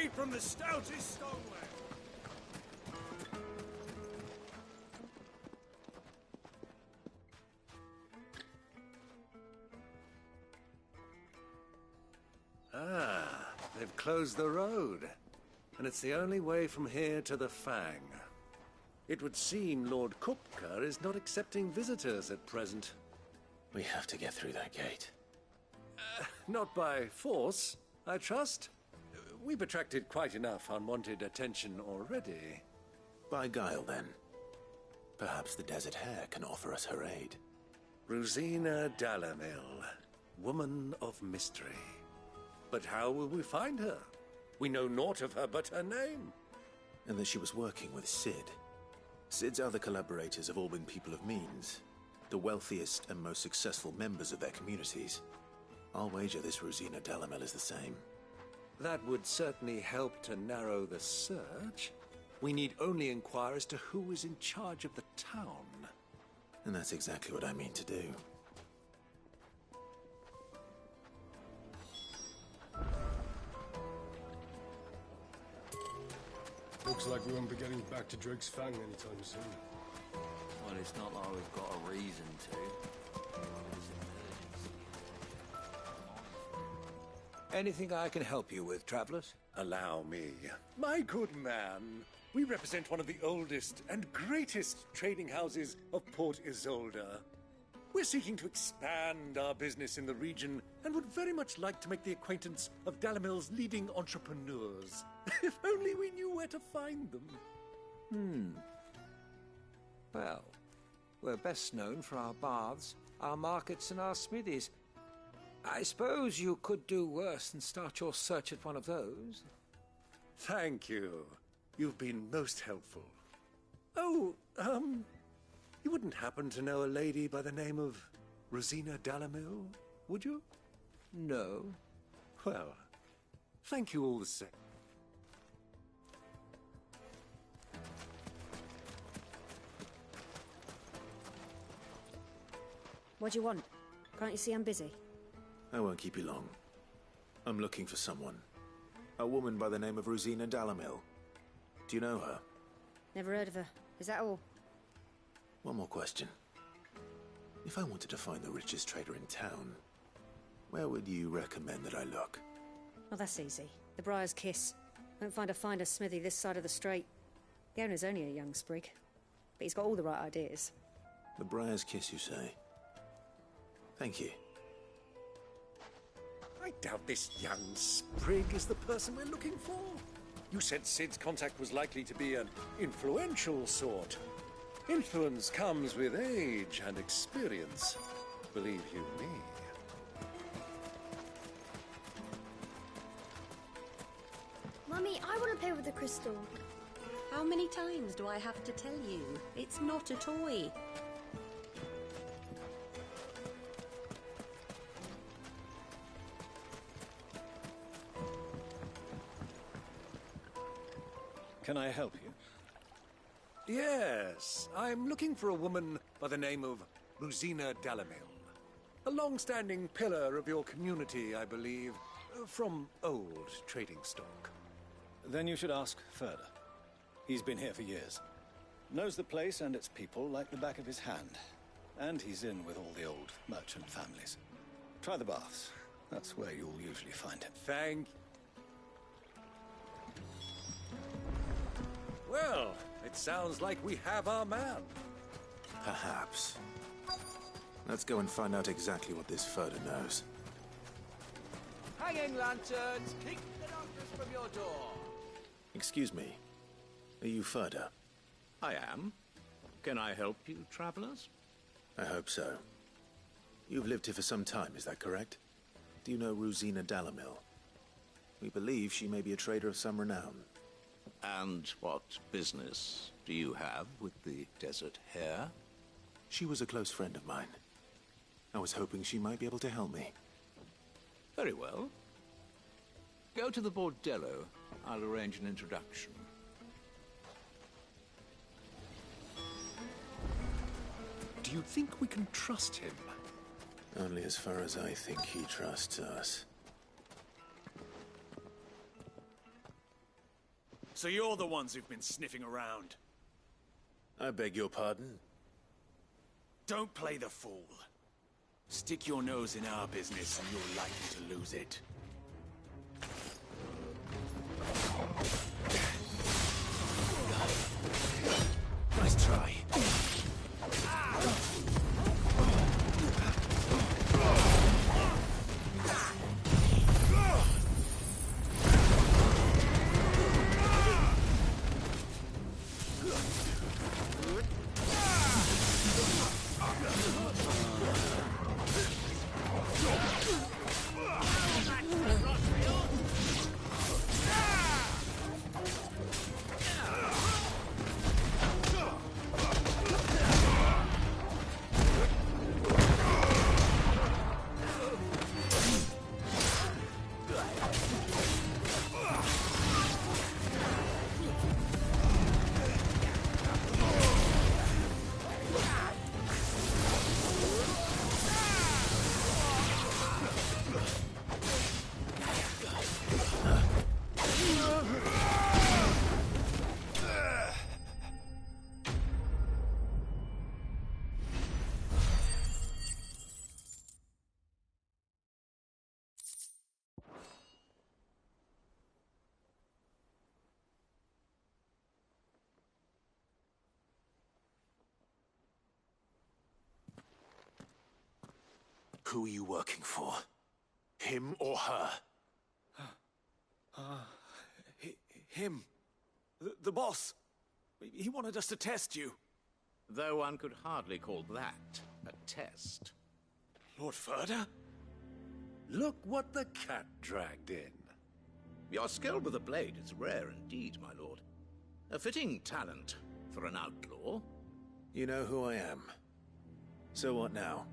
Straight from the stoutest stoneware. Ah, they've closed the road. And it's the only way from here to the Fang. It would seem Lord Kupka is not accepting visitors at present. We have to get through that gate. Not by force, I trust. We've attracted quite enough unwanted attention already. By guile, then. Perhaps the Desert Hare can offer us her aid. Rosina Dalamil, woman of mystery. But how will we find her? We know naught of her but her name. And that she was working with Cid. Cid's other collaborators have all been people of means, the wealthiest and most successful members of their communities. I'll wager this Rosina Dalamil is the same. That would certainly help to narrow the search. We need only inquire as to who is in charge of the town. And that's exactly what I mean to do. Looks like we won't be getting back to Drake's Fang anytime soon. Well, it's not like we've got a reason to. Anything I can help you with, travelers? Allow me. My good man, we represent one of the oldest and greatest trading houses of Port Isolde. We're seeking to expand our business in the region and would very much like to make the acquaintance of Dalamil's leading entrepreneurs. If only we knew where to find them. Well, we're best known for our baths, our markets, and our smithies. I suppose you could do worse than start your search at one of those. Thank you. You've been most helpful. Oh, you wouldn't happen to know a lady by the name of Rosina Dalamil, would you? No. Well, thank you all the same. What do you want? Can't you see I'm busy? I won't keep you long. I'm looking for someone. A woman by the name of Rosina Dalamil. Do you know her? Never heard of her. Is that all? One more question. If I wanted to find the richest trader in town, where would you recommend that I look? Oh, that's easy. The Briar's Kiss. Won't find a finer smithy this side of the strait. The owner's only a young sprig, but he's got all the right ideas. The Briar's Kiss, you say? Thank you. I doubt this young sprig is the person we're looking for. You said Cid's contact was likely to be an influential sort. Influence comes with age and experience, believe you me. Mummy, I want to play with the crystal. How many times do I have to tell you? It's not a toy. Can I help you? Yes, I'm looking for a woman by the name of Rosina Dalamil. A long-standing pillar of your community, I believe, from old trading stock. Then you should ask Ferda. He's been here for years. Knows the place and its people like the back of his hand. And he's in with all the old merchant families. Try the baths. That's where you'll usually find him. Thank you. Well, it sounds like we have our man. Perhaps. Let's go and find out exactly what this Ferda knows. Hanging lanterns, keep the darkness from your door. Excuse me. Are you Ferda? I am. Can I help you, travelers? I hope so. You've lived here for some time, is that correct? Do you know Rosina Dalamil? We believe she may be a trader of some renown. And what business do you have with the Desert Hare? She was a close friend of mine. I was hoping she might be able to help me. Very well. Go to the Bordello. I'll arrange an introduction. Do you think we can trust him? Only as far as I think he trusts us. So you're the ones who've been sniffing around. I beg your pardon? Don't play the fool. Stick your nose in our business and you're likely to lose it. Nice try. Who are you working for? Him or her? Him. The boss. He wanted us to test you. Though one could hardly call that a test. Lord Ferda? Look what the cat dragged in. Your skill with a blade is rare indeed, my lord. A fitting talent for an outlaw. You know who I am. So what now?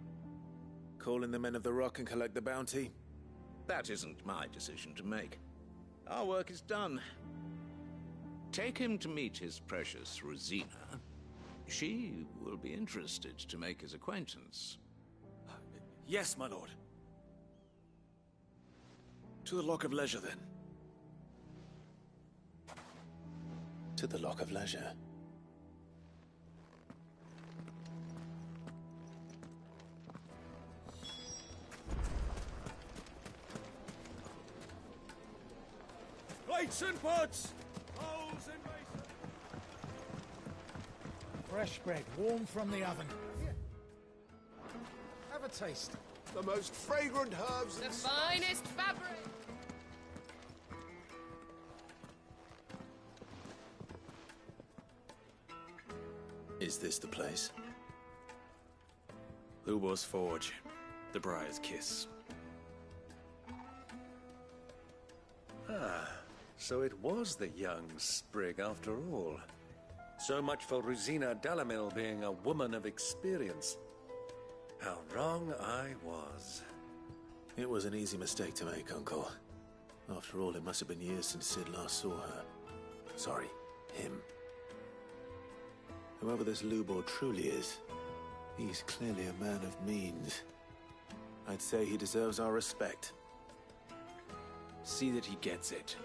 Call in the Men of the Rock and collect the bounty? That isn't my decision to make. Our work is done. Take him to meet his precious Rosina. She will be interested to make his acquaintance. Yes, my lord. To the Lock of Leisure, then. To the Lock of Leisure. Plates and pots! Bowls and mason! Fresh bread, warm from the oven. Here. Have a taste. The most fragrant herbs The finest fabric! Is this the place? Lubor's Forge. The Briar's Kiss. Ah, so it was the young sprig after all. So much for Rosina Dalamil being a woman of experience. How wrong I was. It was an easy mistake to make, Uncle. After all, it must have been years since Sid last saw her. Sorry, him. Whoever this Lubor truly is, he's clearly a man of means. I'd say he deserves our respect. See that he gets it.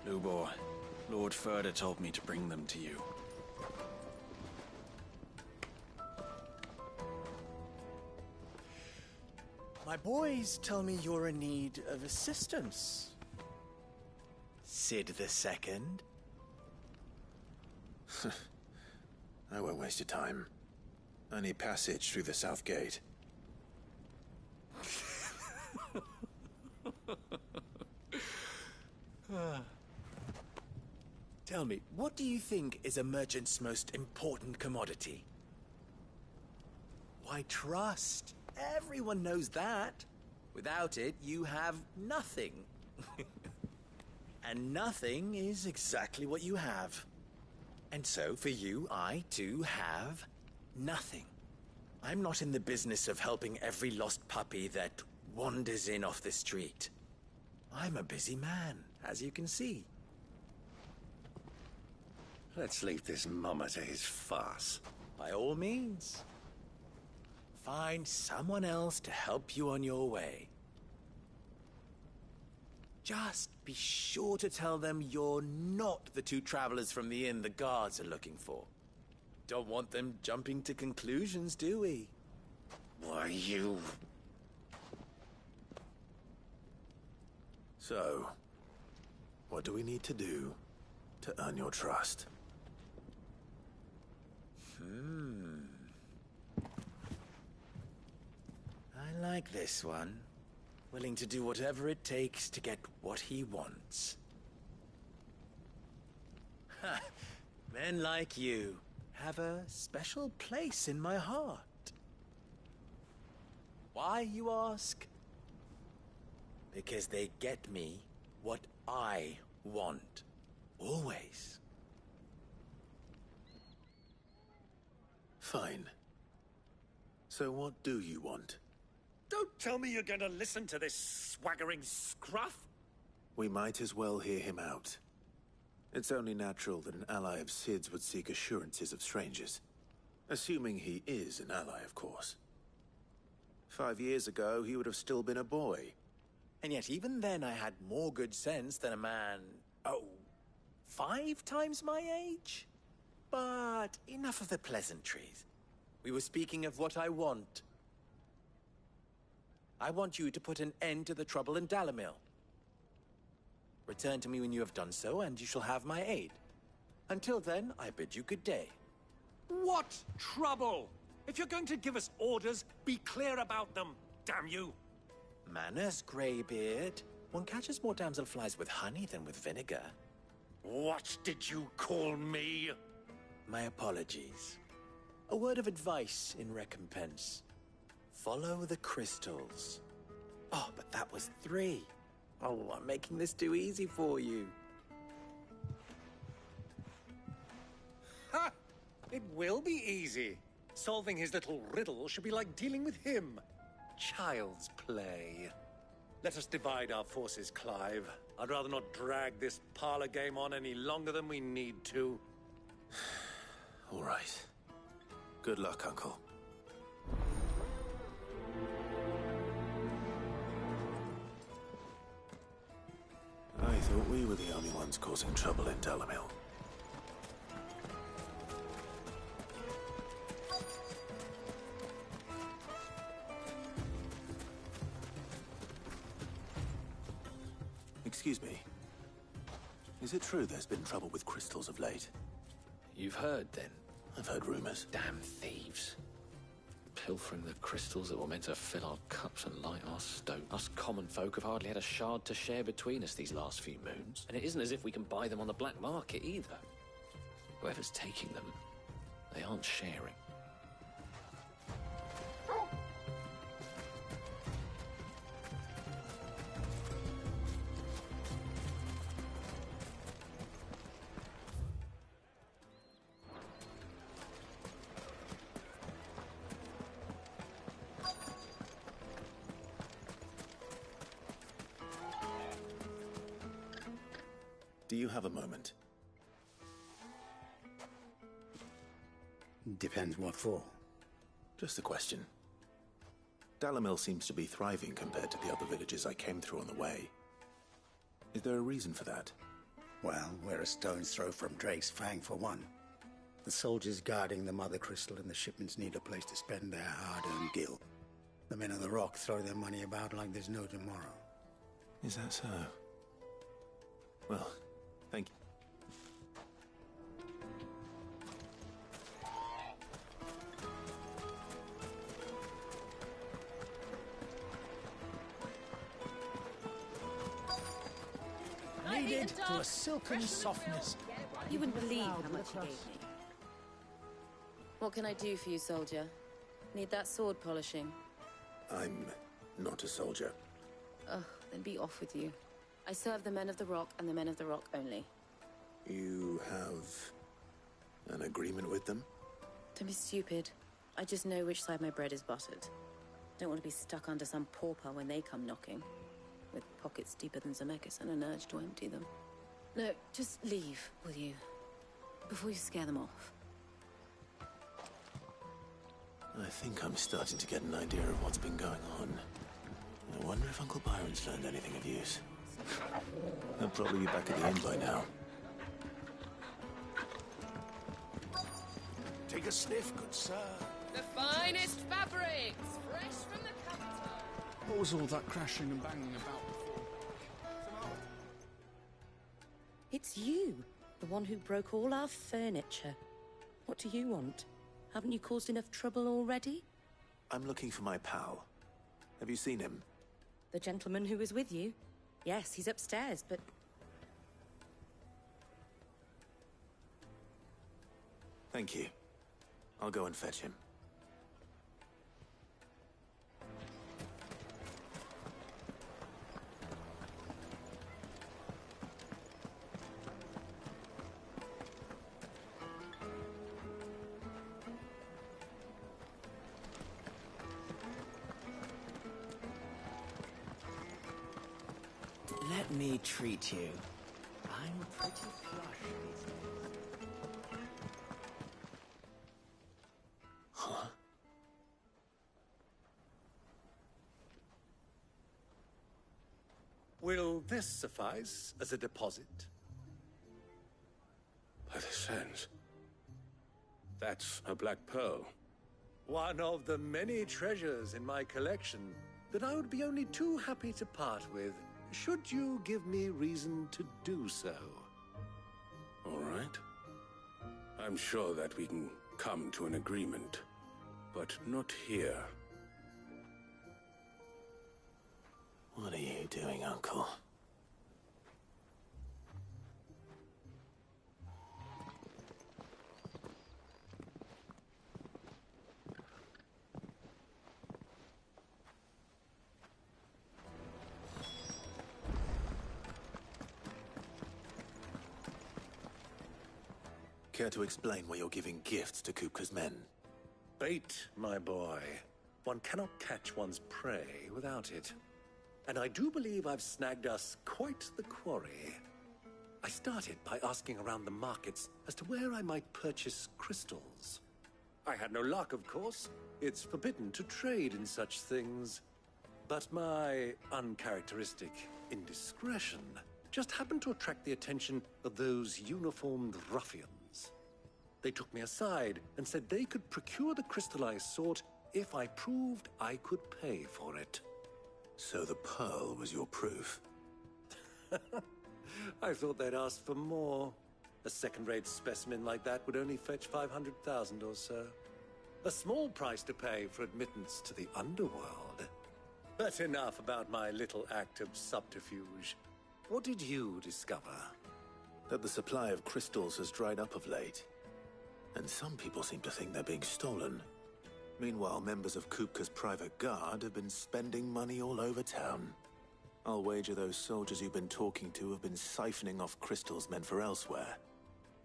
Lubor, Lord Ferda told me to bring them to you. My boys tell me you're in need of assistance. Sid the Second? I won't waste your time. I need passage through the south gate. Tell me, what do you think is a merchant's most important commodity? Why, trust. Everyone knows that. Without it, you have nothing. And nothing is exactly what you have. And so, for you, I, too, have nothing. I'm not in the business of helping every lost puppy that wanders in off the street. I'm a busy man, as you can see. Let's leave this mummer to his farce. By all means. find someone else to help you on your way. Just be sure to tell them you're not the two travelers from the inn the guards are looking for. Don't want them jumping to conclusions, do we? Why, you... So, what do we need to do to earn your trust? I like this one. Willing to do whatever it takes to get what he wants. Ha! Men like you have a special place in my heart. Why, you ask? Because they get me what I want. Always. Fine. So what do you want? Don't tell me you're going to listen to this swaggering scruff! We might as well hear him out. It's only natural that an ally of Sid's would seek assurances of strangers. Assuming he is an ally, of course. 5 years ago, he would have still been a boy. And yet even then I had more good sense than a man, 5 times my age? But enough of the pleasantries. We were speaking of what I want. I want you to put an end to the trouble in Dalimil. Return to me when you have done so, and you shall have my aid. Until then, I bid you good day. What trouble? If you're going to give us orders, be clear about them, damn you! Manners, Greybeard. One catches more damselflies with honey than with vinegar. What did you call me? My apologies. A word of advice in recompense. Follow the crystals. Oh, but that was 3. Oh, I'm making this too easy for you. Ha! It will be easy. Solving his little riddle should be like dealing with him. Child's play. Let us divide our forces, Clive. I'd rather not drag this parlor game on any longer than we need to. All right. Good luck, Uncle. I thought we were the only ones causing trouble in Dalimil. Excuse me. Is it true there's been trouble with crystals of late? You've heard, then? I've heard rumors. Damn thieves. Pilfering the crystals that were meant to fill our cups and light our stoke. Us common folk have hardly had a shard to share between us these last few moons. And it isn't as if we can buy them on the black market either. Whoever's taking them, they aren't sharing. Do you have a moment? Depends what for. Just a question. Dalimil seems to be thriving compared to the other villages I came through on the way. Is there a reason for that? Well, we're a stone's throw from Drake's Fang, for one. The soldiers guarding the Mother Crystal and the shipments need a place to spend their hard-earned gil. The men of the Rock throw their money about like there's no tomorrow. Is that so? Well, thank you. Kneaded to a silken softness. You wouldn't believe how much he gave me. What can I do for you, soldier? Need that sword polishing? I'm not a soldier. Ugh, then be off with you. I serve the men of the Rock and the men of the Rock only. You have an agreement with them? Don't be stupid. I just know which side my bread is buttered. Don't want to be stuck under some pauper when they come knocking. With pockets deeper than Zemeckis and an urge to empty them. No, just leave, will you? Before you scare them off. I think I'm starting to get an idea of what's been going on. I wonder if Uncle Byron's learned anything of use. He'll probably be back at the inn by now. Take a sniff, good sir. The finest fabrics, fresh from the counter. What was all that crashing and banging about before? It's you, the one who broke all our furniture. What do you want? Haven't you caused enough trouble already? I'm looking for my pal. Have you seen him? The gentleman who was with you? Yes, he's upstairs, but... Thank you. I'll go and fetch him. Let me treat you. I'm pretty flush these days. Huh? Will this suffice as a deposit? By the sands. That's a black pearl. One of the many treasures in my collection that I would be only too happy to part with, should you give me reason to do so. All right. I'm sure that we can come to an agreement, but not here. What are you doing, Uncle? Care to explain why you're giving gifts to Kupka's men? Bait, my boy. One cannot catch one's prey without it. And I do believe I've snagged us quite the quarry. I started by asking around the markets as to where I might purchase crystals. I had no luck, of course. It's forbidden to trade in such things. But my uncharacteristic indiscretion just happened to attract the attention of those uniformed ruffians. They took me aside and said they could procure the crystal I sought if I proved I could pay for it. So the pearl was your proof? I thought they'd ask for more. A second-rate specimen like that would only fetch 500,000 or so. A small price to pay for admittance to the underworld. But enough about my little act of subterfuge. What did you discover? That the supply of crystals has dried up of late. And some people seem to think they're being stolen. Meanwhile, members of Kupka's private guard have been spending money all over town. I'll wager those soldiers you've been talking to have been siphoning off crystals meant for elsewhere,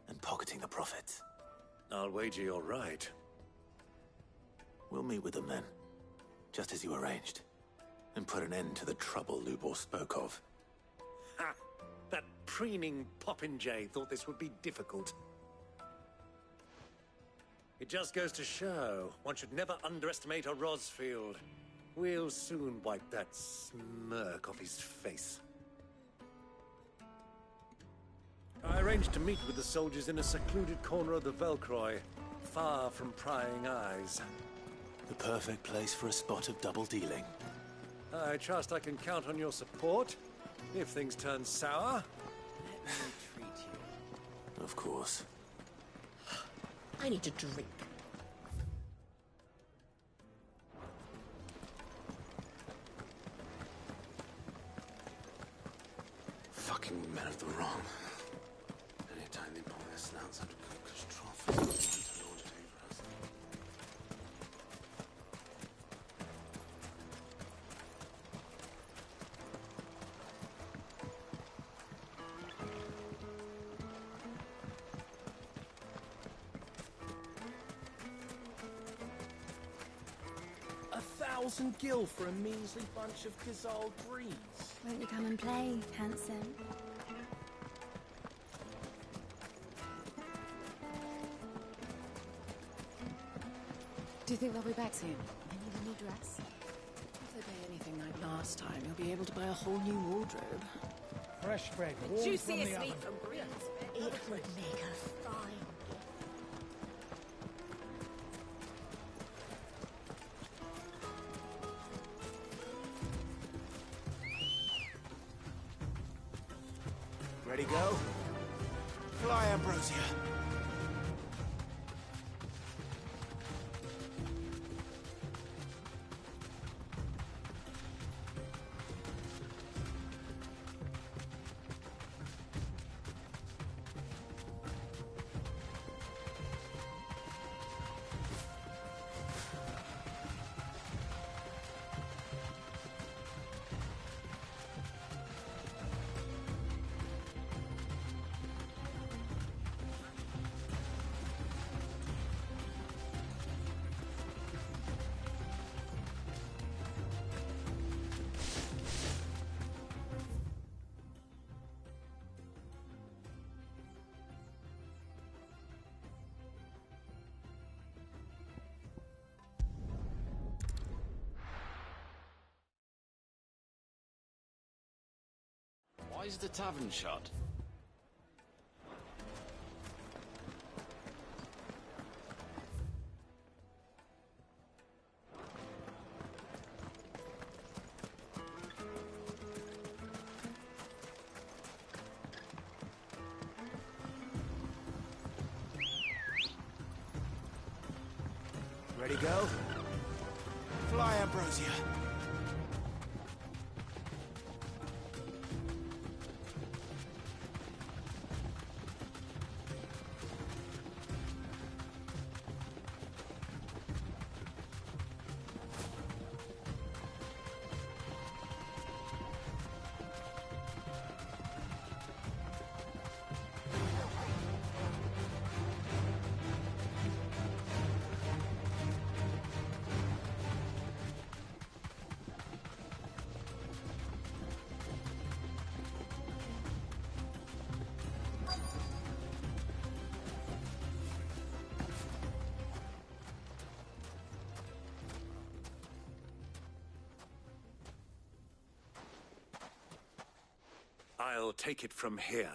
and pocketing the profits. I'll wager you're right. We'll meet with them then, just as you arranged, and put an end to the trouble Lubor spoke of. Ha! That preening popinjay thought this would be difficult. It just goes to show, one should never underestimate a Rosfield. We'll soon wipe that smirk off his face. I arranged to meet with the soldiers in a secluded corner of the Velcroy, far from prying eyes. The perfect place for a spot of double dealing. I trust I can count on your support, if things turn sour. Let me treat you. Of course. I need a drink. Fucking men of the wrong. Anytime they pull their snouts out of Kupka's trough, it's not time to lord it over us. $1,000 gil for a measly bunch of Gazal greens. Won't you come and play, handsome? you think they'll be back soon? They need a new dress? If they pay anything like last time, you'll be able to buy a whole new wardrobe. Fresh bread, warm from Juiciest the oven. meat from Greece. It would make her fine. Ready, go? Fly, Ambrosia. Why is the tavern shut? Ready, go? Fly, Ambrosia. I'll take it from here.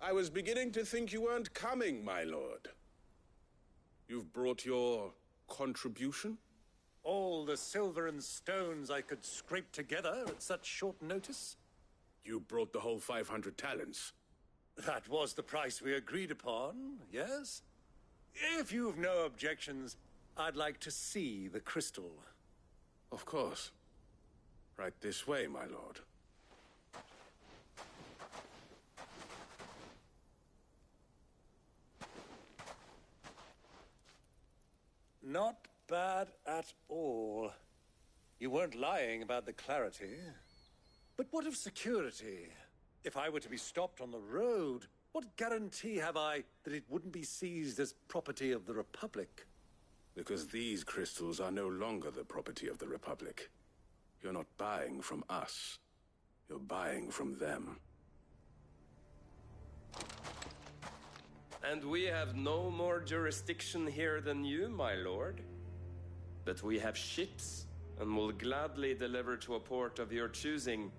I was beginning to think you weren't coming, my lord. You've brought your contribution? All the silver and stones I could scrape together at such short notice? You brought the whole 500 talents. That was the price we agreed upon, yes? If you've no objections, I'd like to see the crystal. Of course. Right this way, my lord. Not bad at all. You weren't lying about the clarity. But what of security? If I were to be stopped on the road, what guarantee have I that it wouldn't be seized as property of the Republic? Because these crystals are no longer the property of the Republic. You're not buying from us. You're buying from them. And we have no more jurisdiction here than you, my lord. But we have ships, and will gladly deliver to a port of your choosing,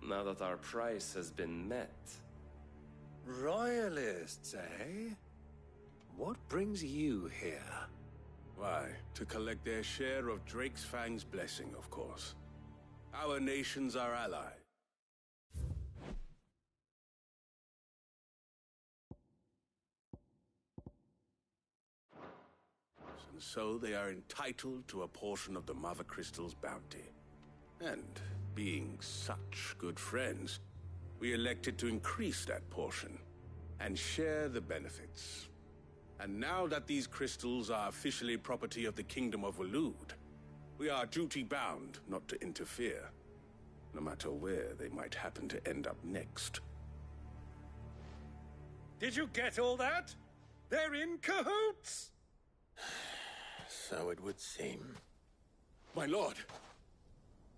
now that our price has been met. Royalists, eh? What brings you here? Why, to collect their share of Drake's Fang's blessing, of course. Our nations are allies. And so they are entitled to a portion of the Mother Crystal's bounty. And being such good friends, we elected to increase that portion and share the benefits. And now that these crystals are officially property of the Kingdom of Waloed, we are duty-bound not to interfere, no matter where they might happen to end up next. Did you get all that? They're in cahoots! So it would seem. My lord,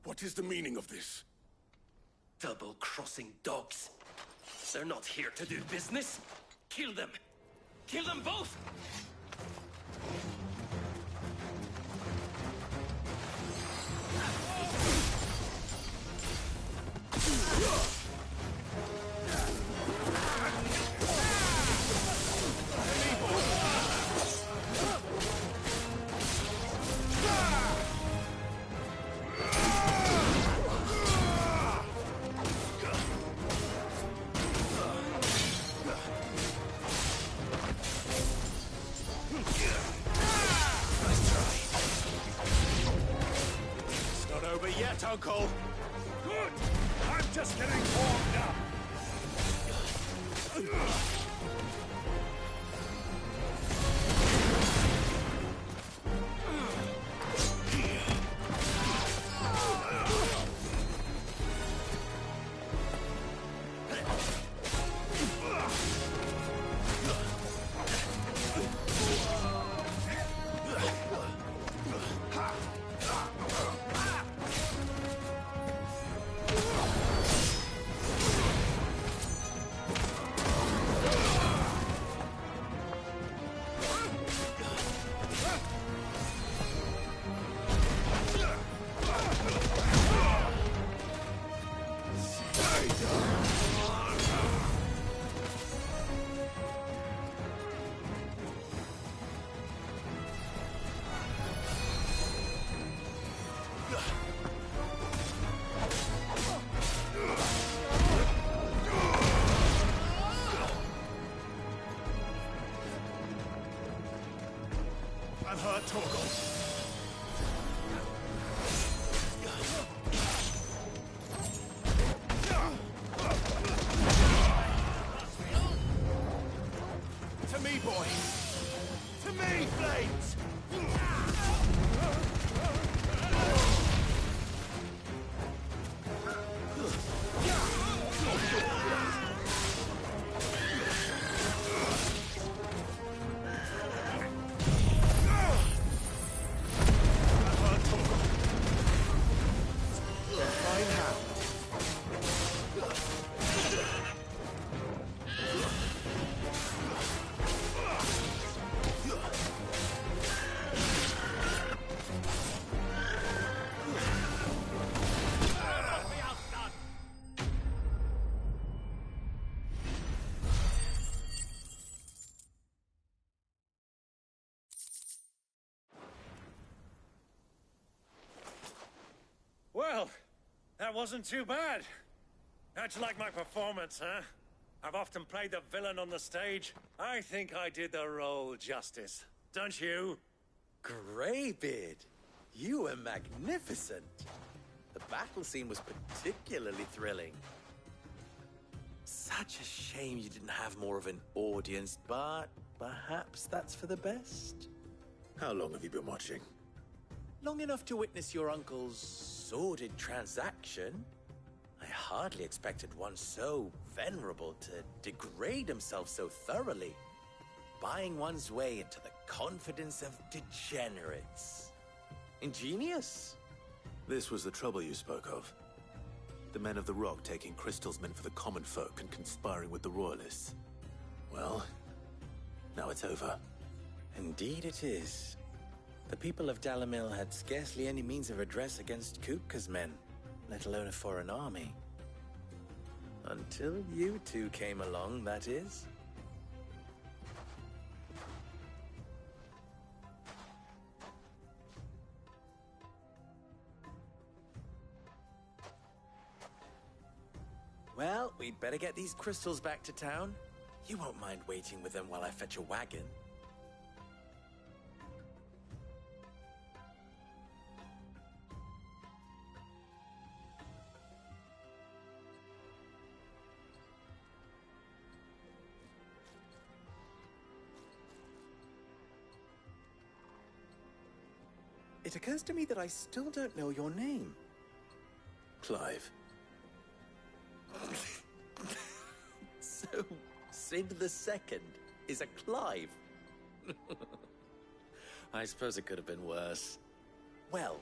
what is the meaning of this? Double-crossing dogs. They're not here to do business. Kill them. Kill them both! Uncle! Good! I'm just getting warmed up! I've heard Torgal. To me, boy! To me, Flames! Well, that wasn't too bad. How'd you like my performance, huh? I've often played the villain on the stage. I think I did the role justice. Don't you? Greybeard, you were magnificent. The battle scene was particularly thrilling. Such a shame you didn't have more of an audience, but perhaps that's for the best. How long have you been watching? Long enough to witness your uncle's sordid transaction. I hardly expected one so venerable to degrade himself so thoroughly, buying one's way into the confidence of degenerates. Ingenious. This was the trouble you spoke of. The men of the Rock taking crystals meant for the common folk and conspiring with the Royalists. Well, now it's over. Indeed it is. The people of Dalimil had scarcely any means of redress against Kupka's men, let alone a foreign army. Until you two came along, that is. Well, we'd better get these crystals back to town. You won't mind waiting with them while I fetch a wagon. It occurs to me that I still don't know your name. Clive. So, Sid the Second is a Clive? I suppose it could have been worse. Well,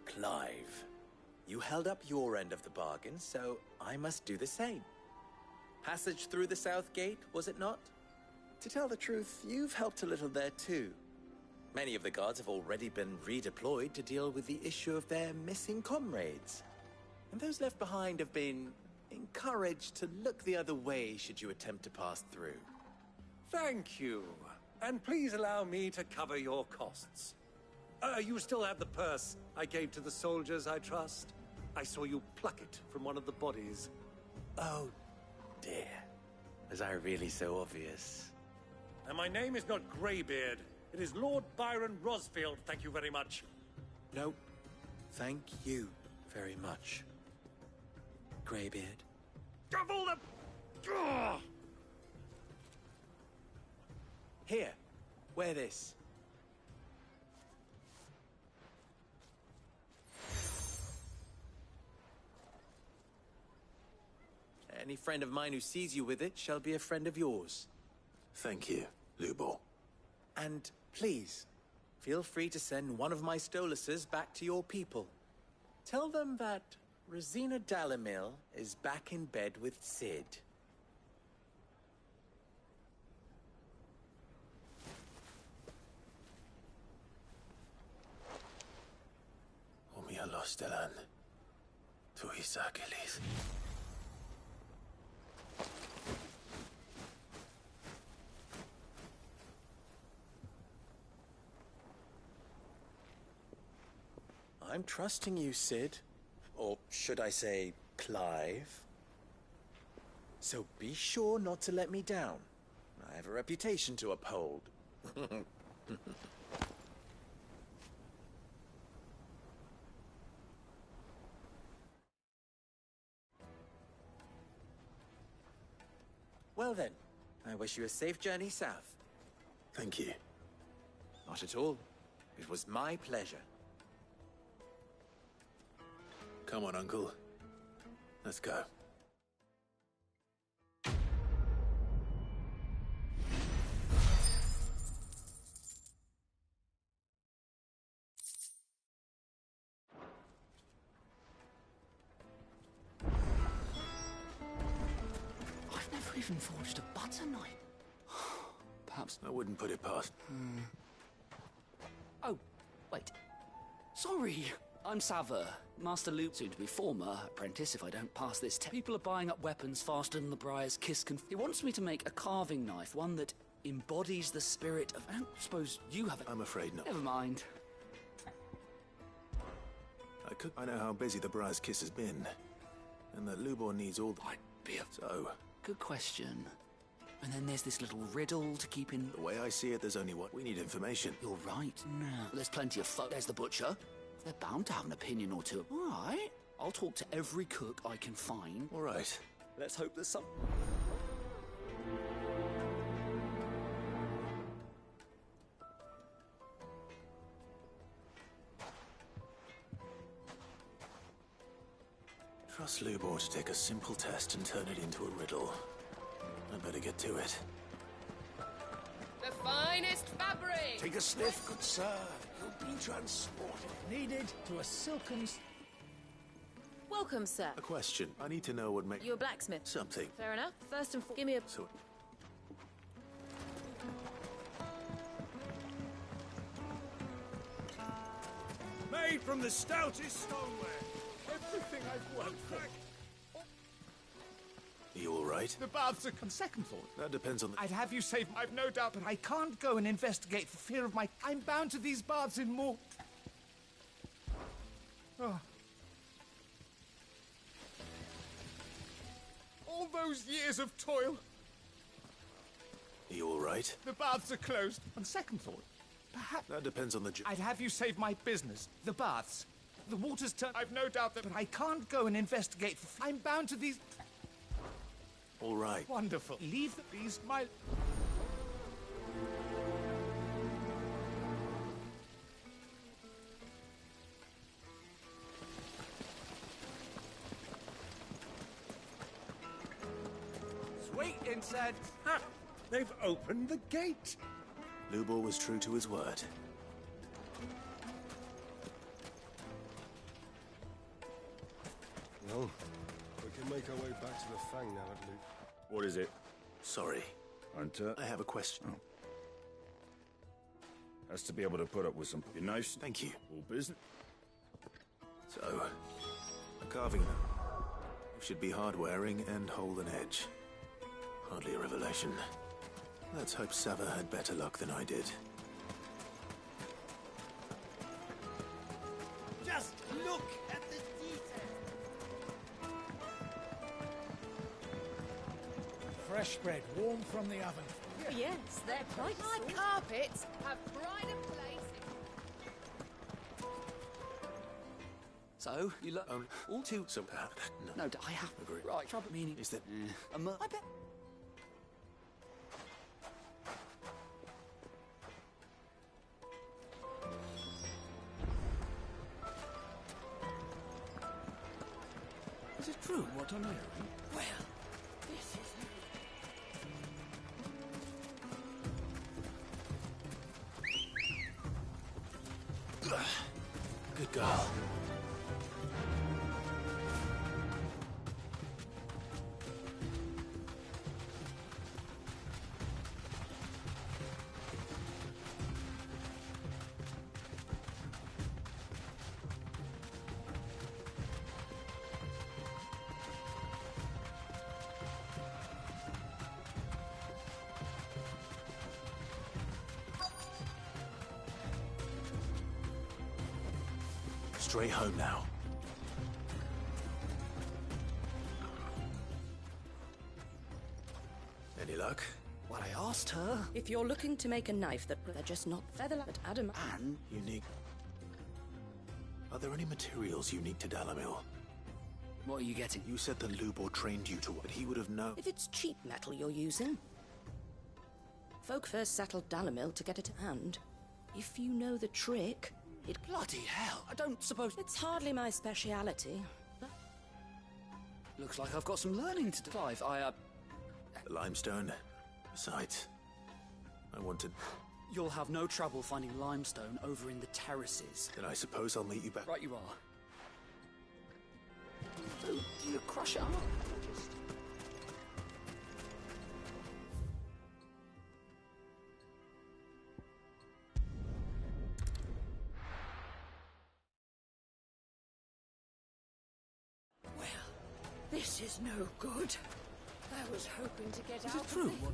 Clive, you held up your end of the bargain, so I must do the same. Passage through the South Gate, was it not? To tell the truth, you've helped a little there too. Many of the guards have already been redeployed to deal with the issue of their missing comrades. And those left behind have been encouraged to look the other way should you attempt to pass through. Thank you. And please allow me to cover your costs. You still have the purse I gave to the soldiers, I trust? I saw you pluck it from one of the bodies. Oh, dear. Was I really so obvious? And my name is not Greybeard. It is Lord Byron Rosfield, thank you very much. No, thank you very much, Greybeard. Of all the... Ugh! Here, wear this. Any friend of mine who sees you with it shall be a friend of yours. Thank you, Lubor. And please, feel free to send one of my Stoluses back to your people. Tell them that Rosina Dalamil is back in bed with Cid. Omia Lostelan. Tuis Achilles. I'm trusting you, Cid. Or should I say, Clive. So be sure not to let me down. I have a reputation to uphold. Well then, I wish you a safe journey south. Thank you. Not at all. It was my pleasure. Come on, Uncle. Let's go. I've never even forged a butter knife. Perhaps... I wouldn't put it past. Oh, wait. Sorry. I'm Saver, Master Luke, soon to be former apprentice if I don't pass this test. People are buying up weapons faster than the Briar's Kiss can... He wants me to make a carving knife, one that embodies the spirit of... I don't suppose you have it. I'm afraid not. Never mind. I know how busy the Briar's Kiss has been, and that Lubor needs all the... I'd be a... So... Good question. And then there's this little riddle to keep in... The way I see it, there's only one. We need information. You're right. No. There's plenty of There's the butcher. They're bound to have an opinion or two. All right. I'll talk to every cook I can find. All right. Let's hope there's some... Trust Lubor to take a simple test and turn it into a riddle. I better get to it. The finest fabric! Take a sniff, good sir. You'll be transported. Needed to a silken... Welcome, sir. A question. I need to know what makes... You're a blacksmith. Something. Fair enough. First and give me a... So... Made from the stoutest stoneware. Everything I've worked for. Are you all right? The baths are on second thought. That depends on the... I'd have you save... I've no doubt, but I can't go and investigate for fear of my... I'm bound to these baths in more... Oh. All those years of toil. Are you all right? The baths are closed. On second thought, perhaps... That depends on the... I'd have you save my business. The baths. The water's turned... I've no doubt that... But I can't go and investigate for... I'm bound to these... All right. Wonderful. Leave the bees, my... Sweet insect. Ha! They've opened the gate. Lubor was true to his word. Well, we can make our way back to the Fang now, at least. What is it? Sorry. Hunter? I have a question. Oh. Has to be able to put up with some nice. Thank you. All business. So, a carving knife. Should be hard-wearing and hold an edge. Hardly a revelation. Let's hope Sava had better luck than I did. Just look at the detail. Fresh bread, warm from the oven. Yes, they're quite my carpets have pride of place. So, you look all too... So, No, I have... Agree. Right, trouble meaning... Is that... I bet... Is it true what I'm hearing? Well, this is... Good girl. Straight home now. Any luck? What I asked her... If you're looking to make a knife that they're just not feather, but Adam and unique. Are there any materials unique to Dalamil? What are you getting? You said the Lubor trained you to what he would have known. If it's cheap metal you're using. Folk first settled Dalamil to get it to hand. If you know the trick, it... Bloody hell, I don't suppose... It's hardly my speciality. Looks like I've got some learning to do. Clive, The limestone. Besides, I wanted... You'll have no trouble finding limestone over in the terraces. Then I suppose I'll meet you back. Right you are. Do you crush it up? Well, this is no good. I was hoping to get Is out it true what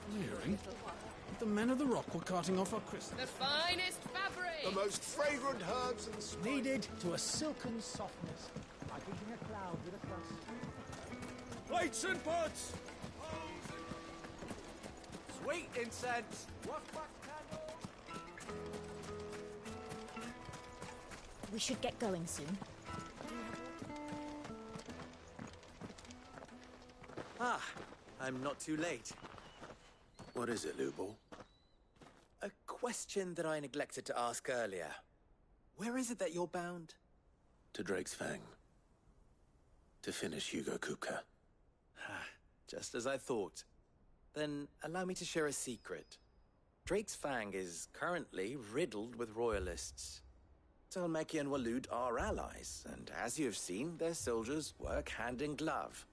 I'm hearing? The men of the rock were carting off our crystals. The finest fabric. The most fragrant herbs and spices. Kneaded to a silken softness, like eating a cloud with a crust. Plates and pots! Sweet incense! We should get going soon. Ah, I'm not too late. What is it, Lubor? A question that I neglected to ask earlier. Where is it that you're bound? To Drake's Fang. To finish Hugo Kupka. Just as I thought. Then allow me to share a secret. Drake's Fang is currently riddled with royalists. Talmeki and Waloed are allies, and as you have seen, their soldiers work hand in glove.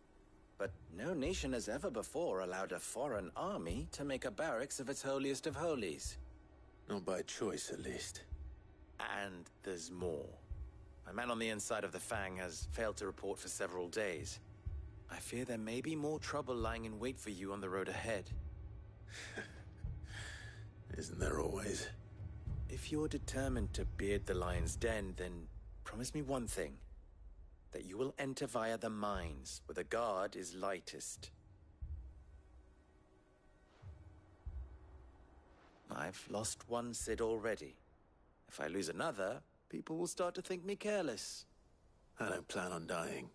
But no nation has ever before allowed a foreign army to make a barracks of its holiest of holies. Not by choice, at least. And there's more. My man on the inside of the Fang has failed to report for several days. I fear there may be more trouble lying in wait for you on the road ahead. Isn't there always? If you're determined to beard the lion's den, then promise me one thing. That you will enter via the mines, where the guard is lightest. I've lost one Cid already. If I lose another, people will start to think me careless. I don't plan on dying.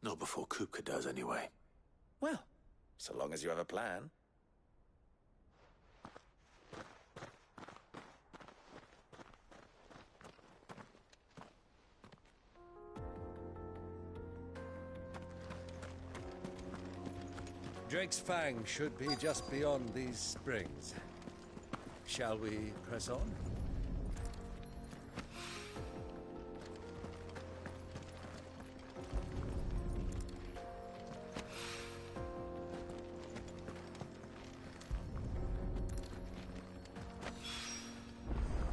Not before Kupka does, anyway. Well, so long as you have a plan. Drake's Fang should be just beyond these springs. Shall we press on?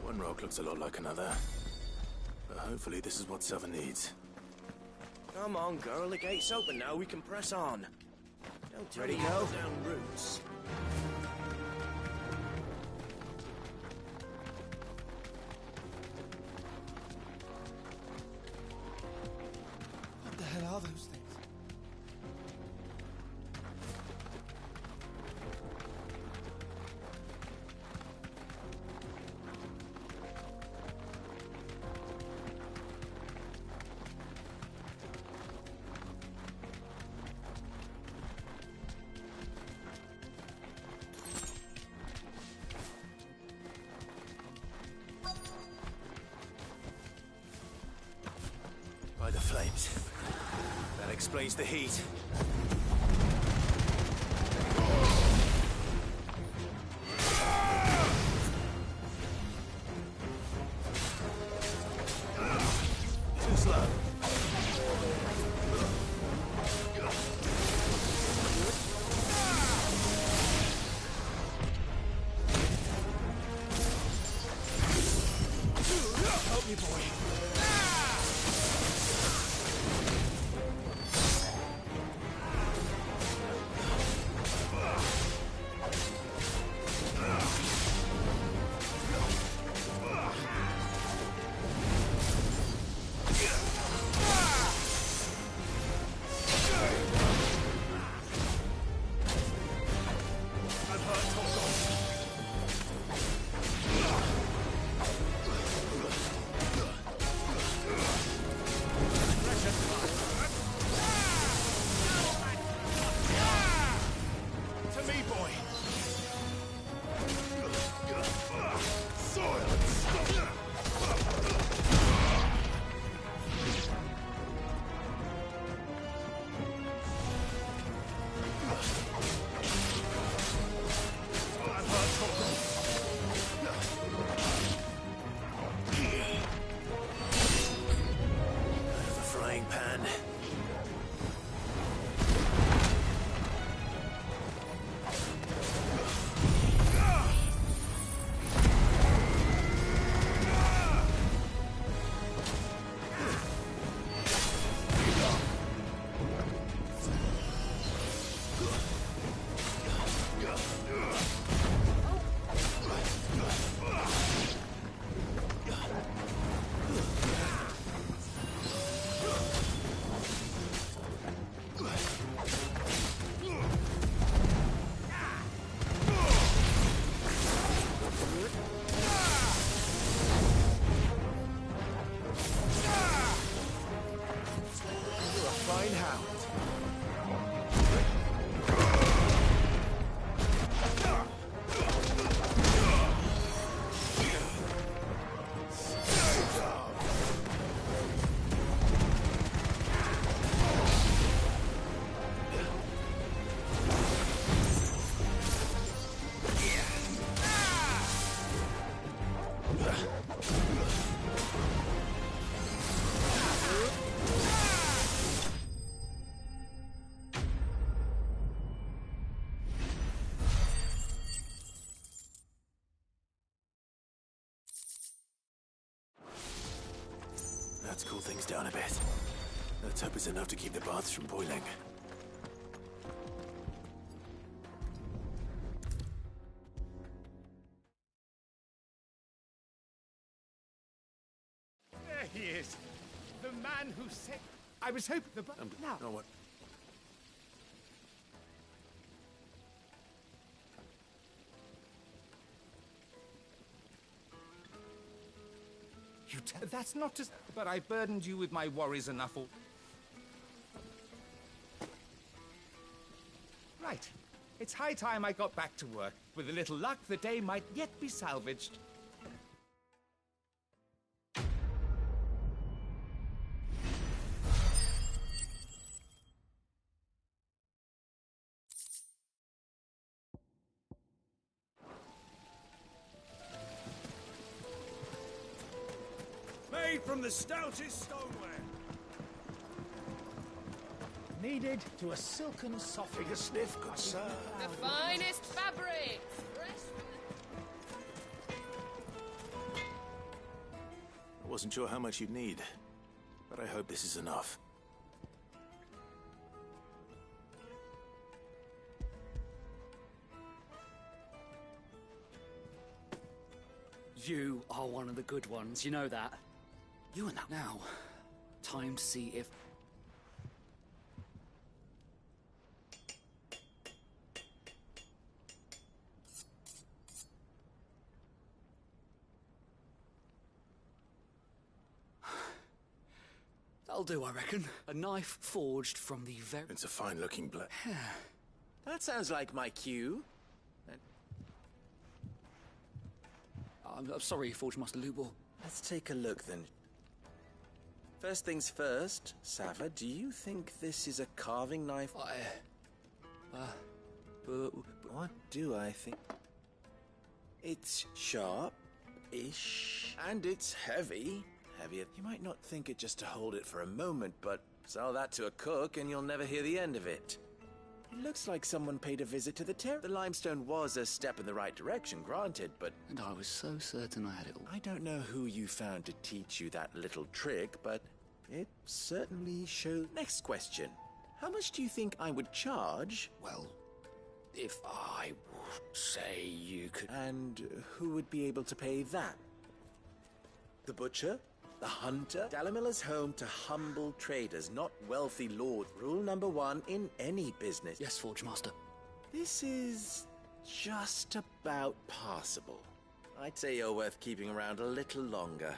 One rock looks a lot like another. But hopefully this is what Southern needs. Come on, girl. The gate's open now. We can press on. Don't Ready, go go? down roots. What the hell are those things? By the flames. That explains the heat. Too slow. Help me, boy. To me, boy. Out of the frying pan. You're a fine hound. Let's cool things down a bit. Let's hope it's enough to keep the baths from boiling. There he is. The man who said... I was hoping the... now. Oh, what? That's not to... But I burdened you with my worries enough. Right. It's high time I got back to work. With a little luck, the day might yet be salvaged. Made from the stoutest stoneware. Kneaded to a silken soft. Take a sniff, good sir. The finest fabrics. I wasn't sure how much you'd need, but I hope this is enough. You are one of the good ones, you know that. You and that now. Time to see if... That'll do, I reckon. A knife forged from the very... It's a fine-looking blade. That sounds like my cue. I'm sorry, Forge Master Lubor. Let's take a look, then. First things first, Sava, do you think this is a carving knife? What do I think? It's sharp-ish, and it's heavy. Heavier. You might not think it just to hold it for a moment, but sell that to a cook and you'll never hear the end of it. It looks like someone paid a visit to the The limestone was a step in the right direction, granted, but... And I was so certain I had it all. I don't know who you found to teach you that little trick, but it certainly shows... Next question. How much do you think I would charge? Well, if I would say you could... And who would be able to pay that? The butcher? The hunter? Dalamilla's home to humble traders, not wealthy lords. Rule number 1 in any business. Yes, Forge Master. This is just about passable. I'd say you're worth keeping around a little longer.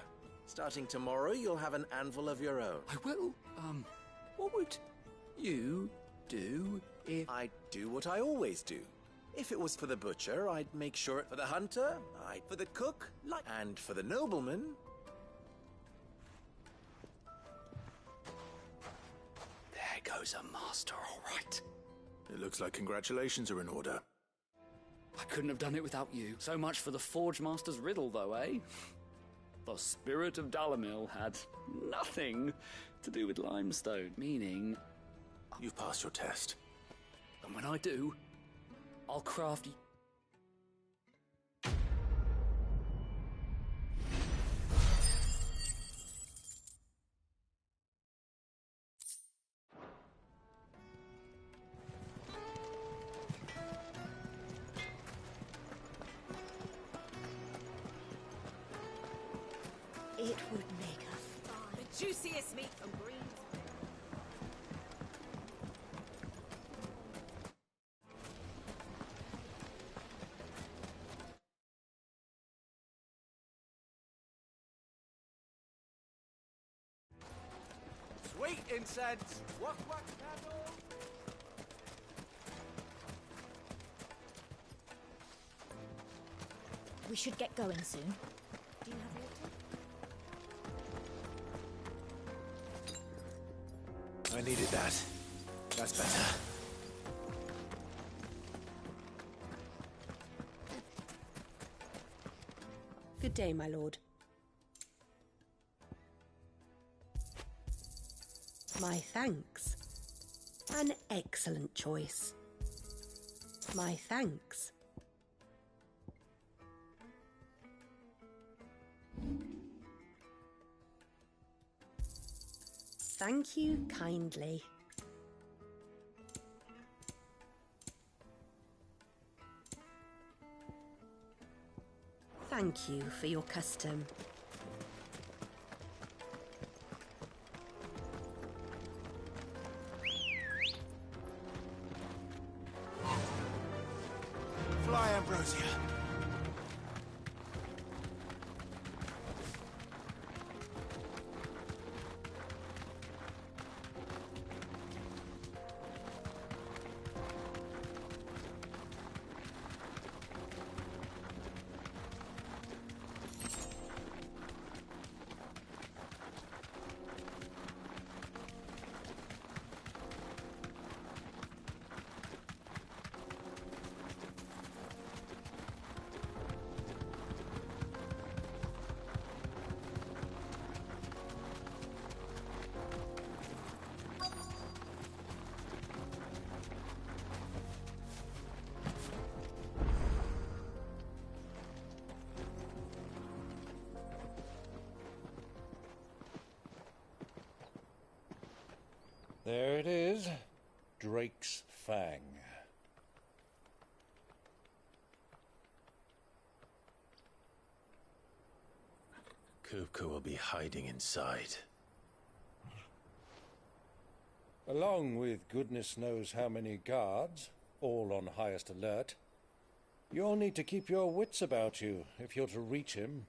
Starting tomorrow, you'll have an anvil of your own. I will. What would you do if... I'd do what I always do. If it was for the butcher, I'd make sure for the hunter, for the cook, and for the nobleman... There goes a master, all right. It looks like congratulations are in order. I couldn't have done it without you. So much for the Forge Master's riddle, though, eh? The spirit of Dalamil had nothing to do with limestone, meaning... You've passed your test. And when I do, I'll craft... It would make a fine... The juiciest meat from Green. Sweet incense! Wak wak candle! We should get going soon. Do you have water? I needed that. That's better. Good day, my lord. My thanks. An excellent choice. My thanks. Thank you kindly. Thank you for your custom. Fly, Ambrosia. There it is. Drake's Fang. Kupka will be hiding inside. Along with goodness knows how many guards, all on highest alert. You'll need to keep your wits about you if you're to reach him.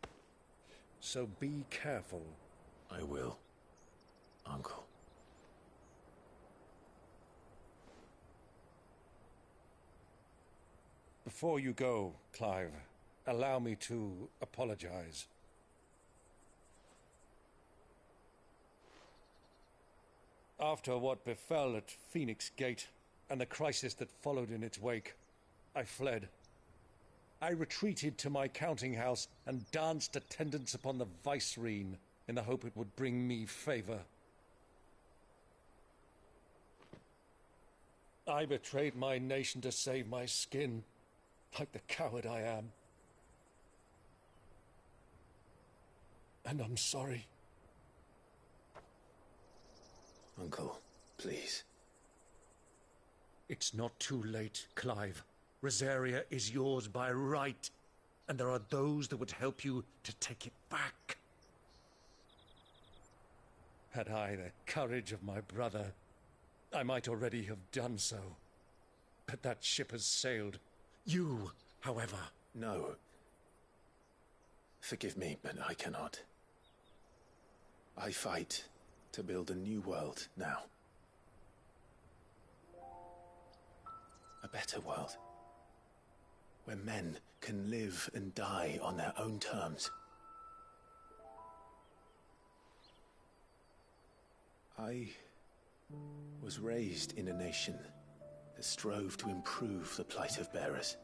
So be careful. I will, Uncle. Before you go, Clive, allow me to apologize. After what befell at Phoenix Gate and the crisis that followed in its wake, I fled. I retreated to my counting house and danced attendance upon the Vicereine in the hope it would bring me favor. I betrayed my nation to save my skin, like the coward I am. And I'm sorry. Uncle, please. It's not too late, Clive. Rosaria is yours by right, and there are those that would help you to take it back. Had I the courage of my brother, I might already have done so. But that ship has sailed. You, however... No. Forgive me, but I cannot. I fight to build a new world now. A better world. Where men can live and die on their own terms. I was raised in a nation that strove to improve the plight of bearers.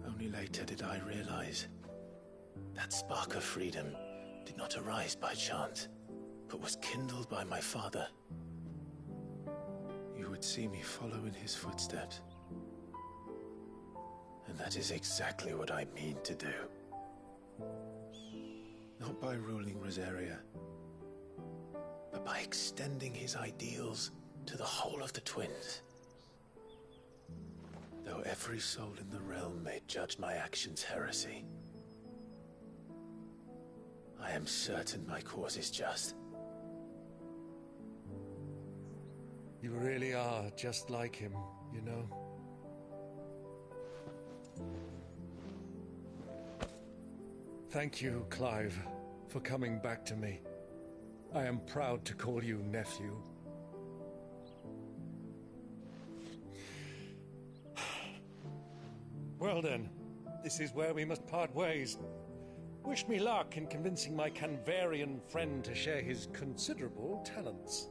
Only later did I realize that spark of freedom did not arise by chance, but was kindled by my father. You would see me follow in his footsteps. And that is exactly what I mean to do. Not by ruling Rosaria, but by extending his ideals to the whole of the Twins. Though every soul in the realm may judge my actions heresy, I am certain my cause is just. You really are just like him, you know. Thank you, Clive, for coming back to me. I am proud to call you nephew. Well then, this is where we must part ways. Wish me luck in convincing my Canvarian friend to share his considerable talents.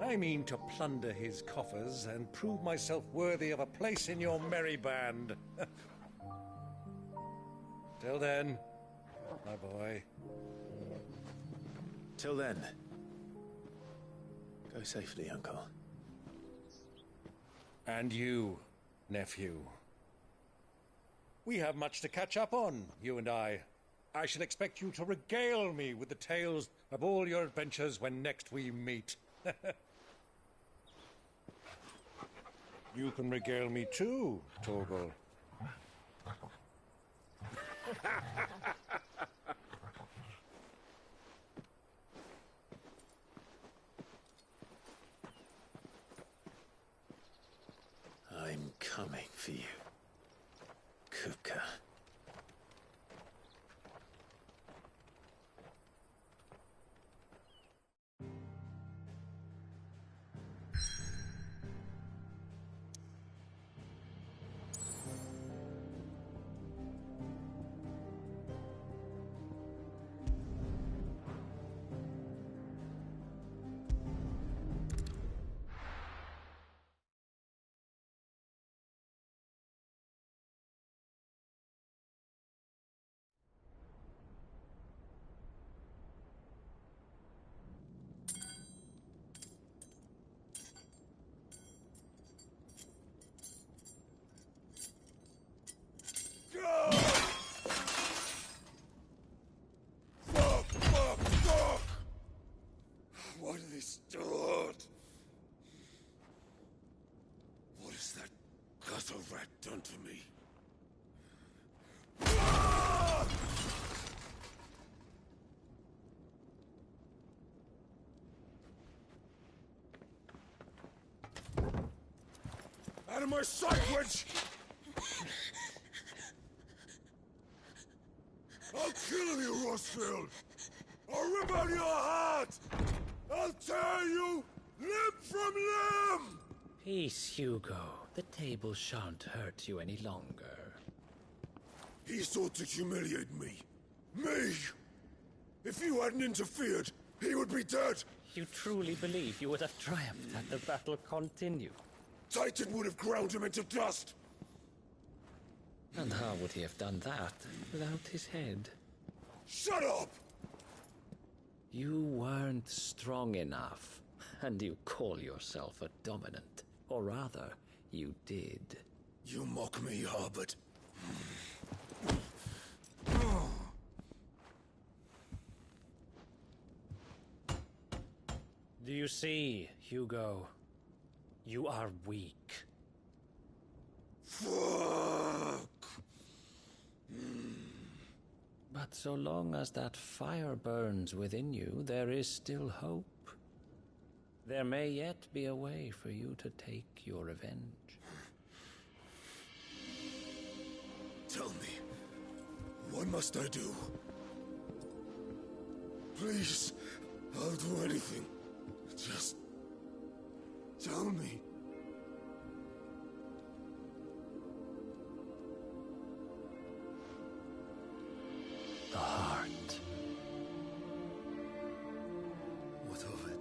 I mean to plunder his coffers and prove myself worthy of a place in your merry band. Till then, my boy. Till then, go safely, Uncle. And you, nephew. We have much to catch up on, you and I. I shall expect you to regale me with the tales of all your adventures when next we meet. You can regale me too, Torgal. I'm coming for you, Kupka. to me. Out of my sight, witch! I'll kill you, Rosfield! I'll rip out your heart! I'll tear you limb from limb! Peace, Hugo. The table shan't hurt you any longer. He sought to humiliate me. Me! If you hadn't interfered, he would be dead! You truly believe you would have triumphed had the battle continued? Titan would have ground him into dust! And how would he have done that without his head? Shut up! You weren't strong enough, and you call yourself a dominant. Or rather, you did. You mock me, Harbert. Do you see, Hugo? You are weak. Fuck! But so long as that fire burns within you, there is still hope. There may yet be a way for you to take your revenge. Tell me, what must I do? Please, I'll do anything. Just tell me. The heart. What of it?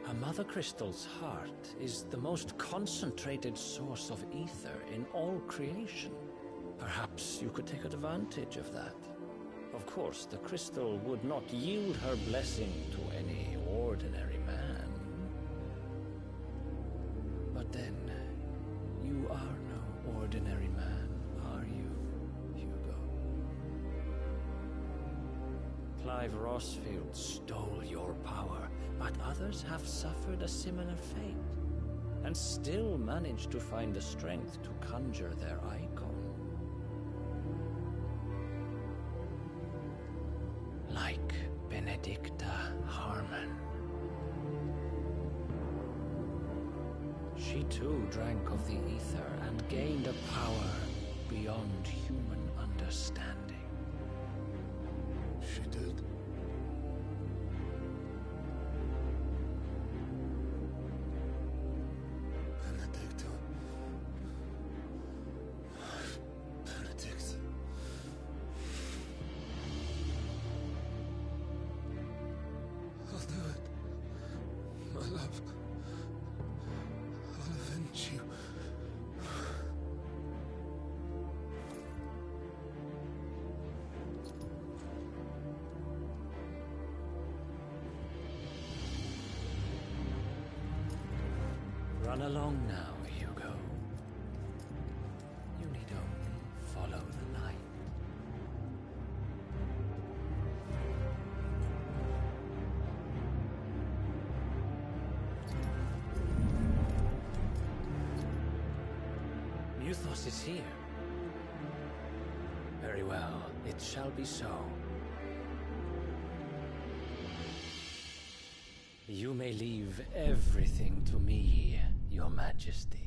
A Mother Crystal's heart is the most concentrated source of ether in all creation. Perhaps you could take advantage of that. Of course, the crystal would not yield her blessing to any ordinary man. But then, you are no ordinary man, are you, Hugo? Clive Rosfield stole your power, but others have suffered a similar fate, and still managed to find the strength to conjure their icon. Like Benedicta Harmon. She too drank of the ether and gained a power beyond human understanding. She did. Benedicta. Benedict. I'll do it. My love. I'll avenge you. Run along now, Hugo. You need only follow the light. Muthos is here. Very well, it shall be so. You may leave everything to me, Your Majesty.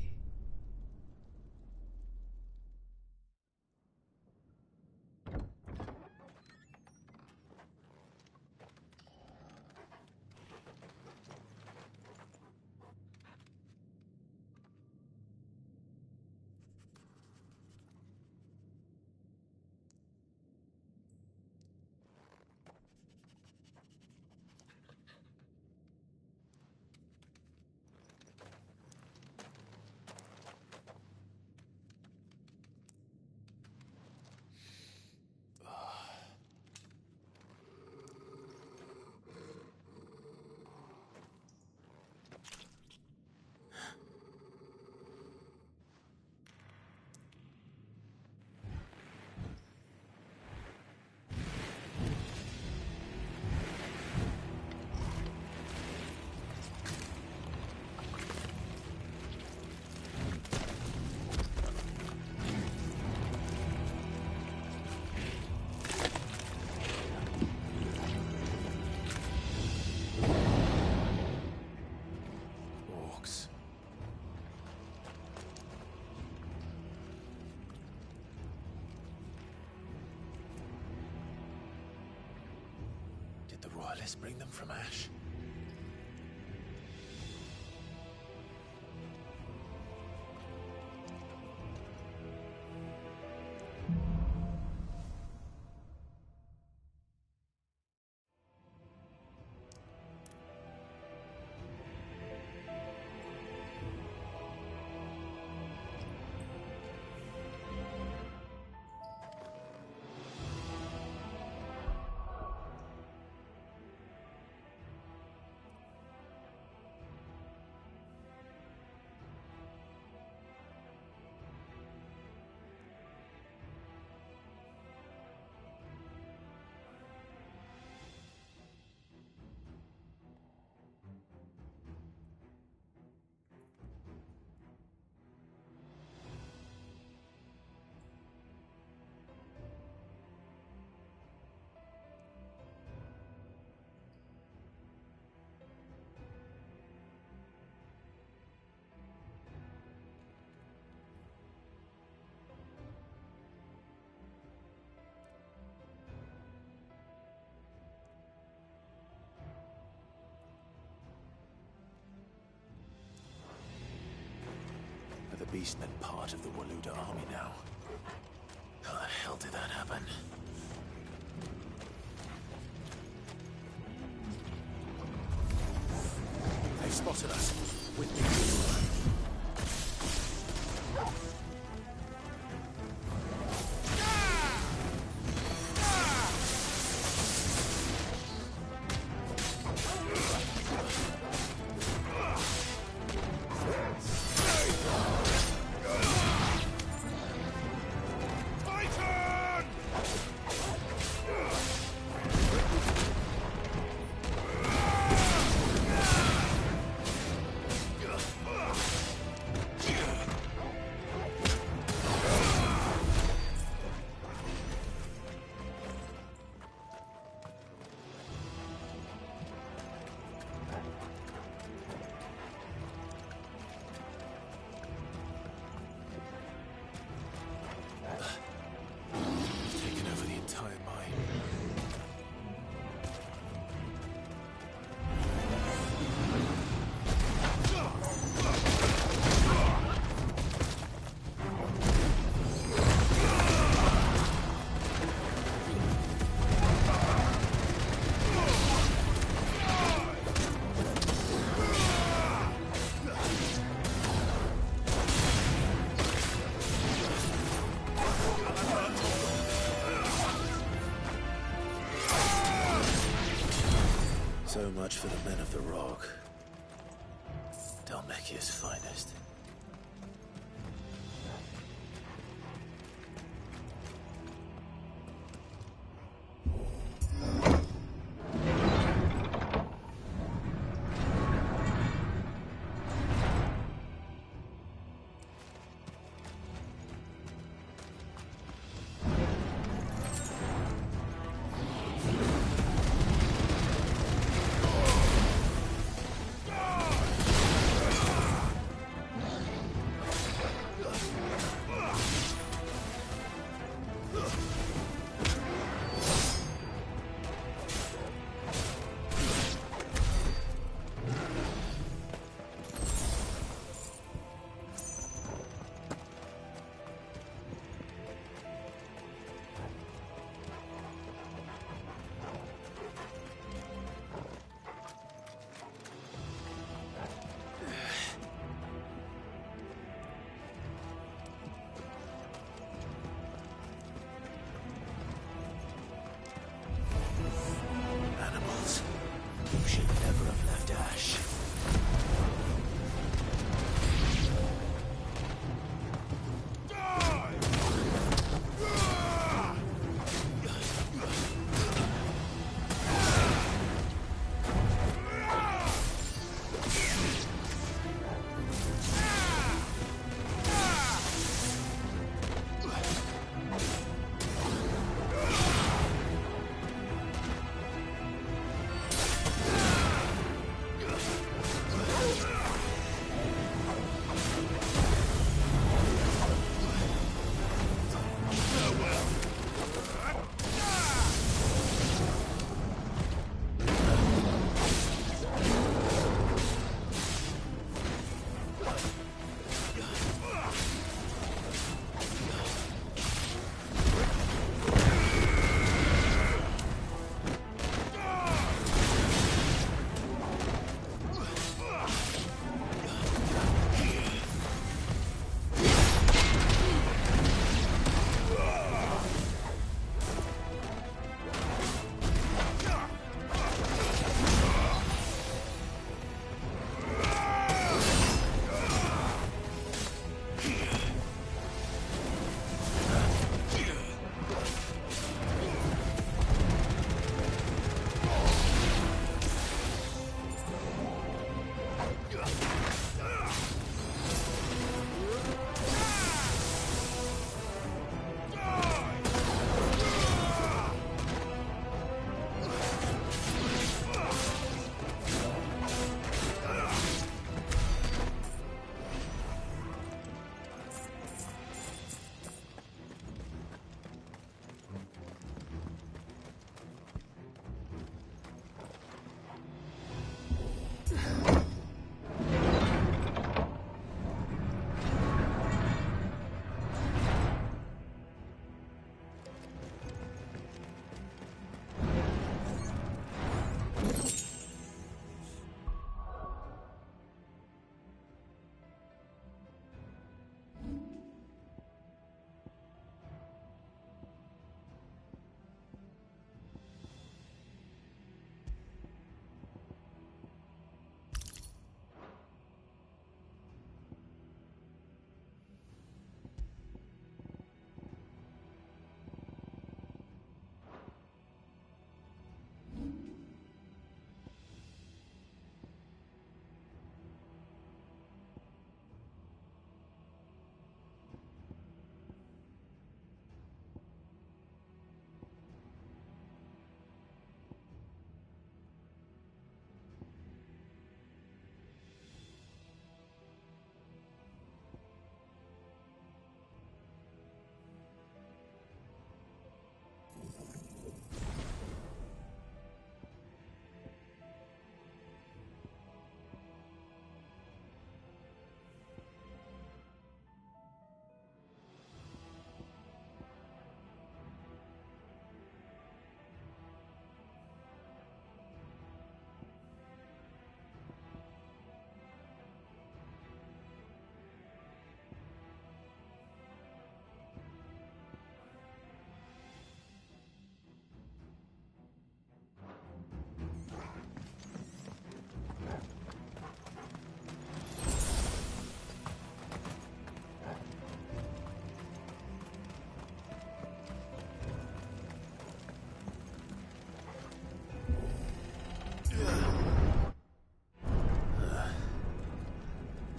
Did the Royalists bring them from Ash? Are the Beastmen part of the Waluda army now? How the hell did that happen? They've spotted us. With me. So much for the men of the Rock. Dhalmekia's finest.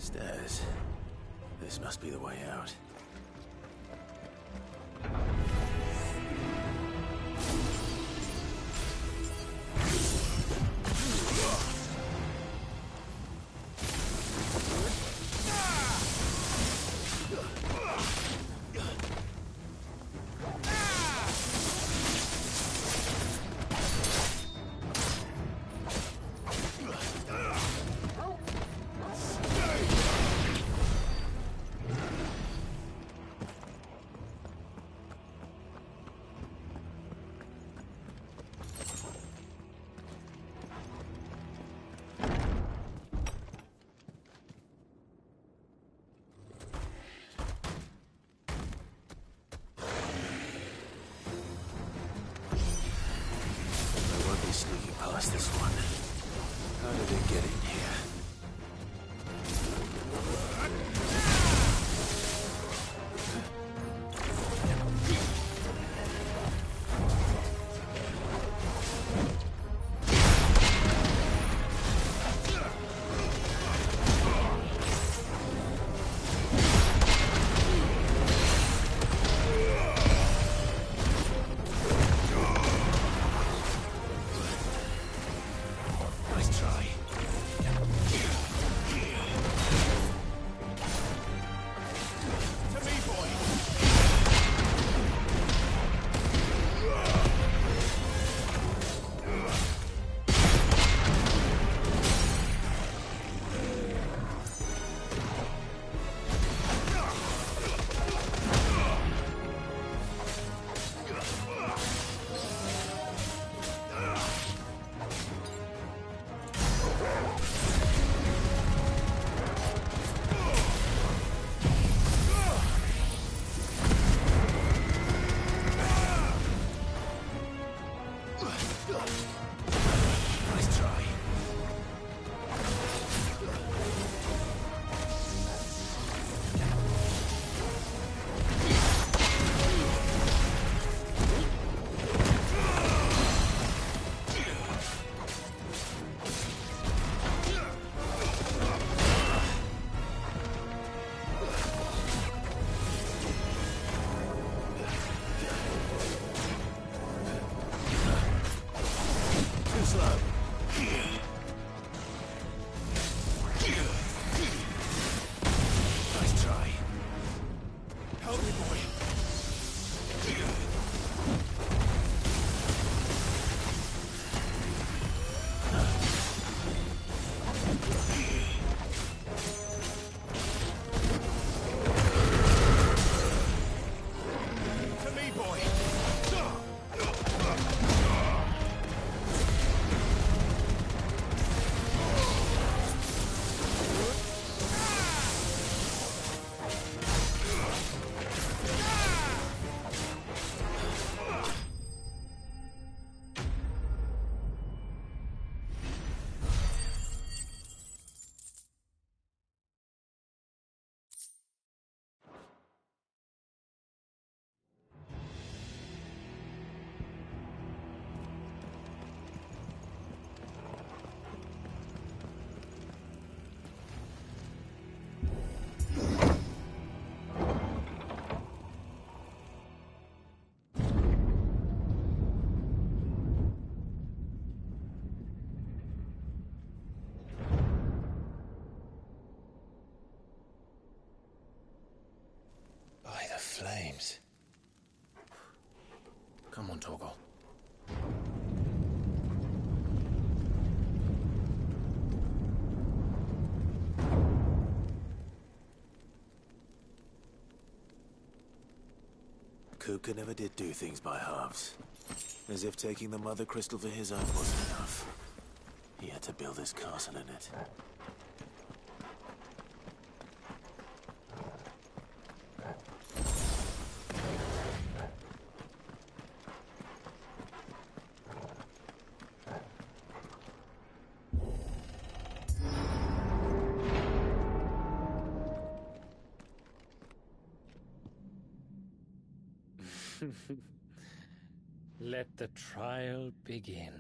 Stairs. This must be the way out. Sneaking past this one. How did it get in here? Flames. Come on, Torgal. Kupka never did do things by halves. As if taking the Mother Crystal for his own wasn't enough. He had to build his castle in it. Let the trial begin.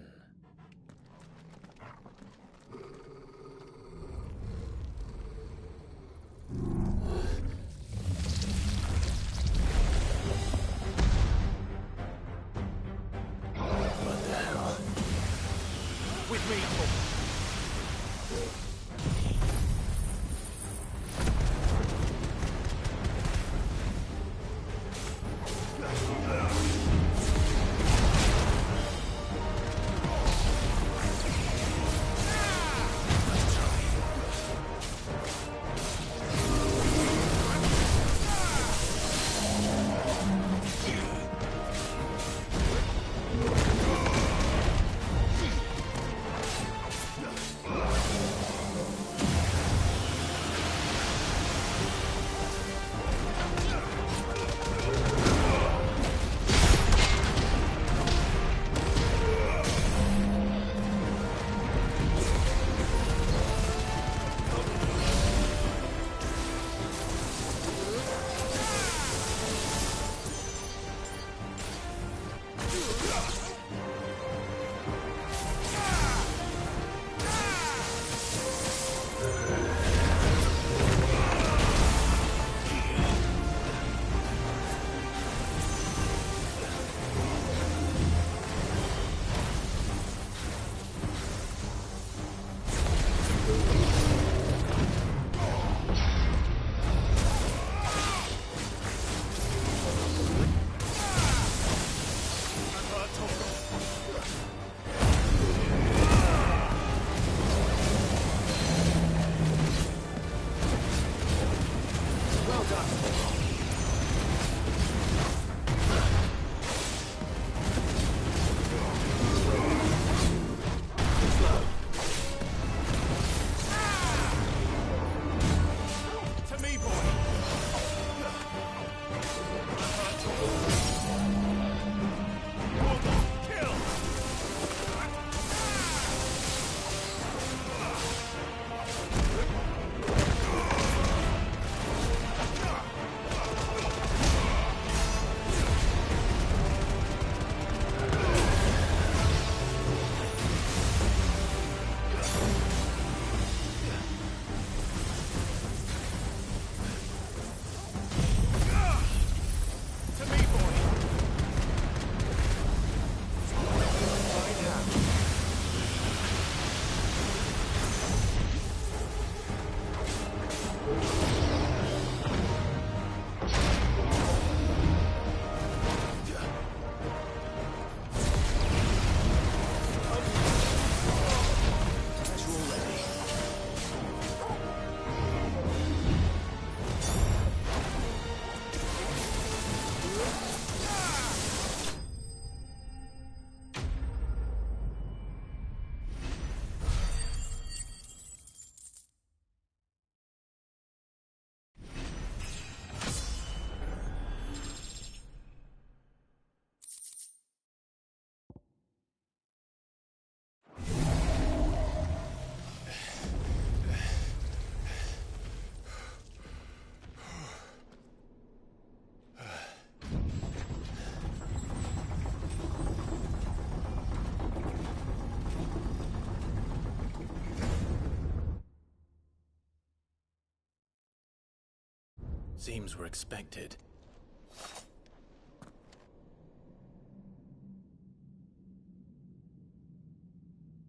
seems were expected.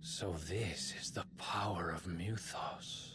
So this is the power of Muthos.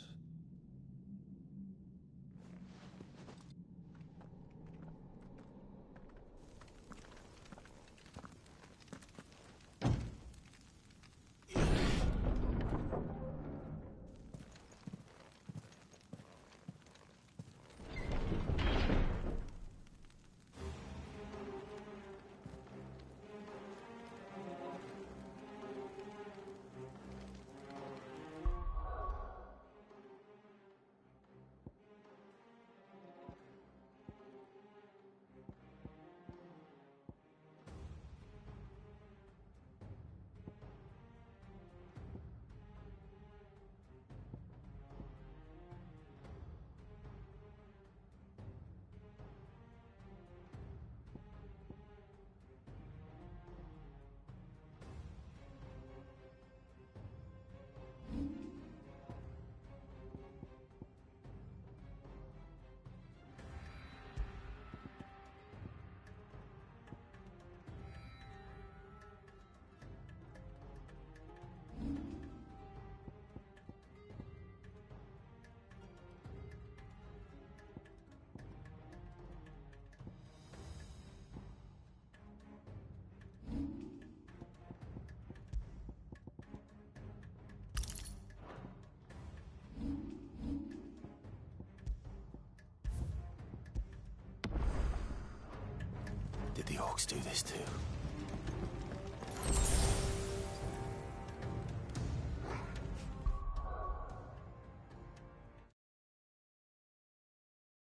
Did the orcs do this too?